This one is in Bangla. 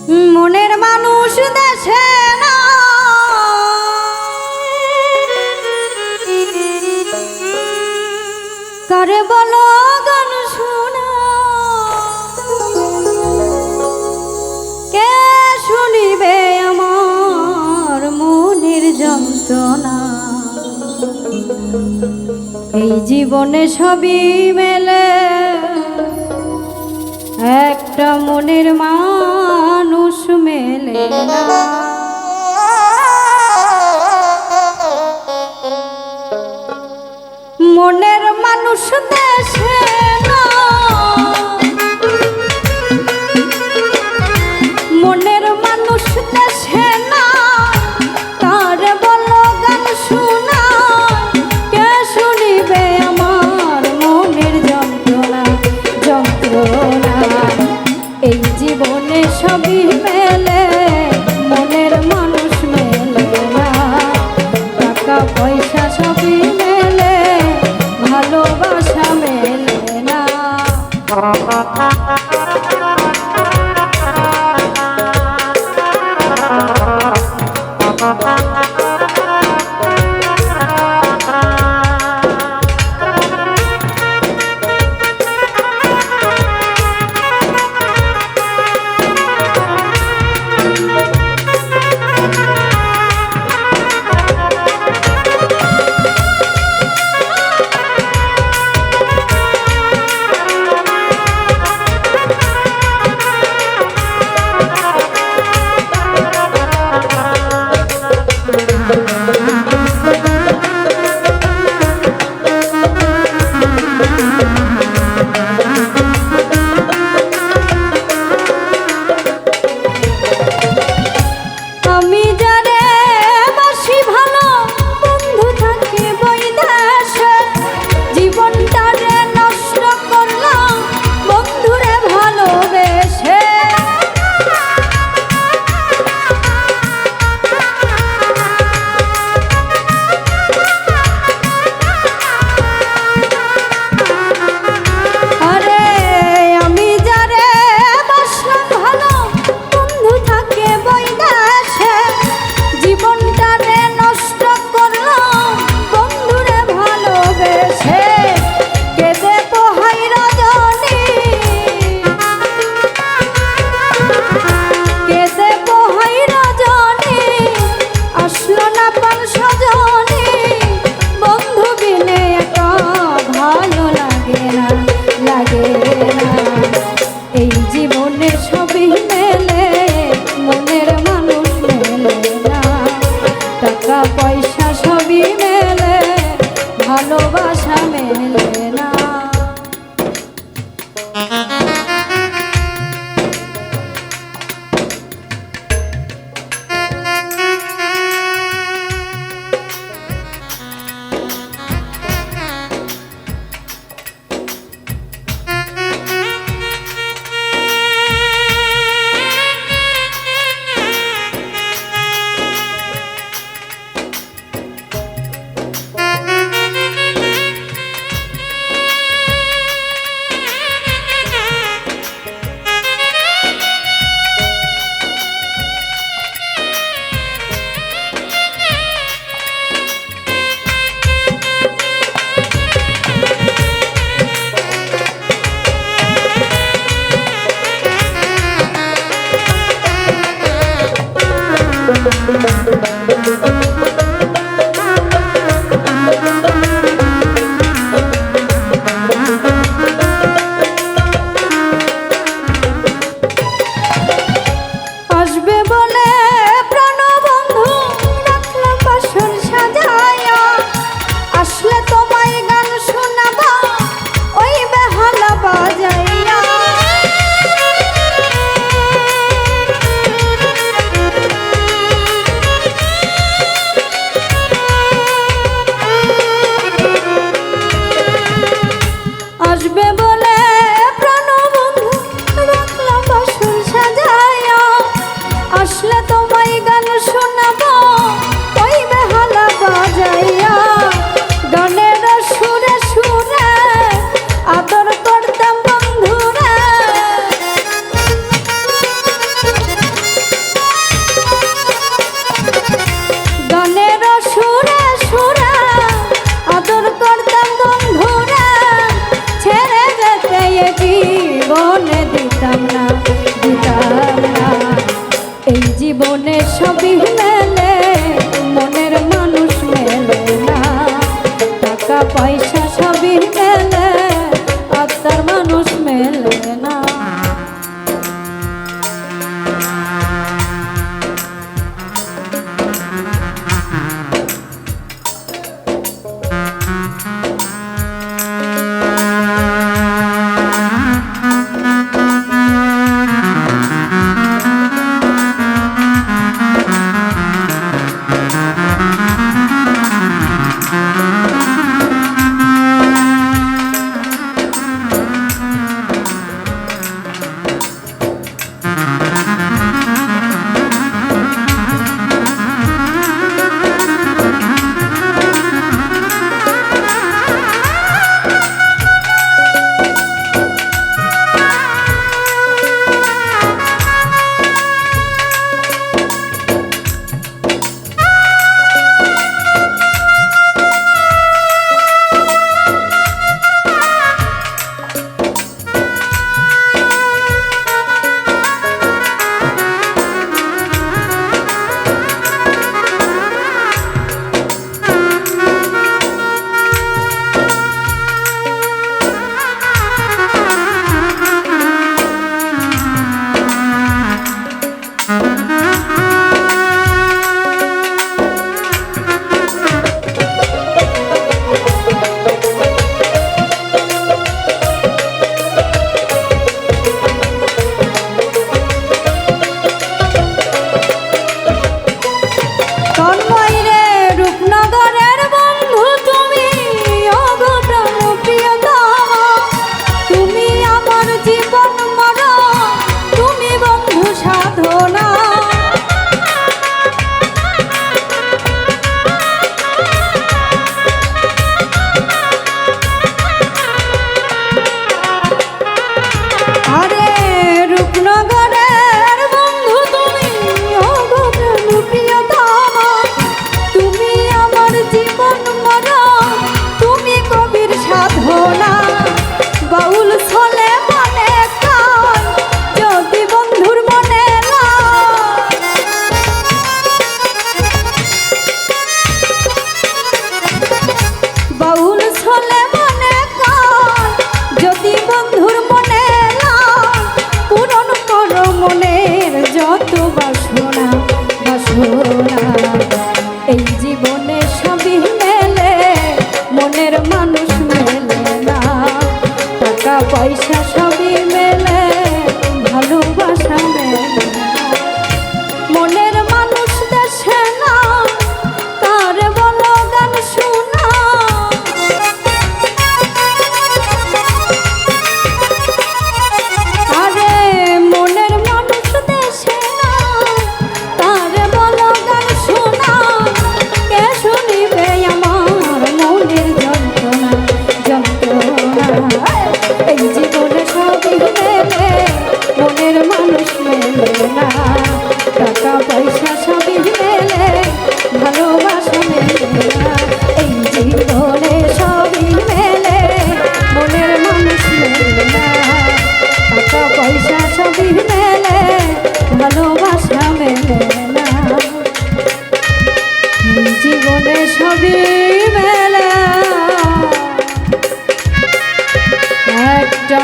মনের মানুষ দেশে না, কারে বলো গান শোনা, কে শুনিবে আমার মনের যন্ত্রণা। এই জীবনে সবই মেলে, একটা মনের মানুষ মেলে না। মনের মানুষ দেশে না, মনের মানুষ দেশে না, তার বলো গান শোনা, কে শুনিবে আমার মনের যন্ত্রণা যন্ত্রণা। এই জীবনে সবই মেলে, মনের মানুষ মেলে না। টাকা পয়সা সবই মেলে, ভালোবাসা মেলে না। পয়সা সবই মেলে, ভালোবাসা মেলে না। এই জীবনে সবই মেলে, মনের মানুষ মেলে না। টাকা পয়সা সবই মেলে, আত্মার মানুষ মেলে না। এই জীবনে সবই মেলে, মনের মানুষ মেলে না। টাকা পয়সা সবই মেলে, ভালোবাসা মেলে না। মনের মানুষ দেশে না, তার বলো গান শোনা। আরে মনের মানুষ দেশে না, তার বলো গান শোনা। কে শুনিবে আমার মনের যন্ত্রণা যন্ত্রণা। এই জীবনে সবই মেলে, মনের মানুষ মেলে না। টাকা পয়সা সবই মেলে, ভালোবাসা মেলে না। এই জীবনে সবই মেলে, মনের মানুষ মেলে না। টাকা পয়সা সবই মেলে, ভালোবাসা মেলে না। এই জীবনে সবই মেলে, একটা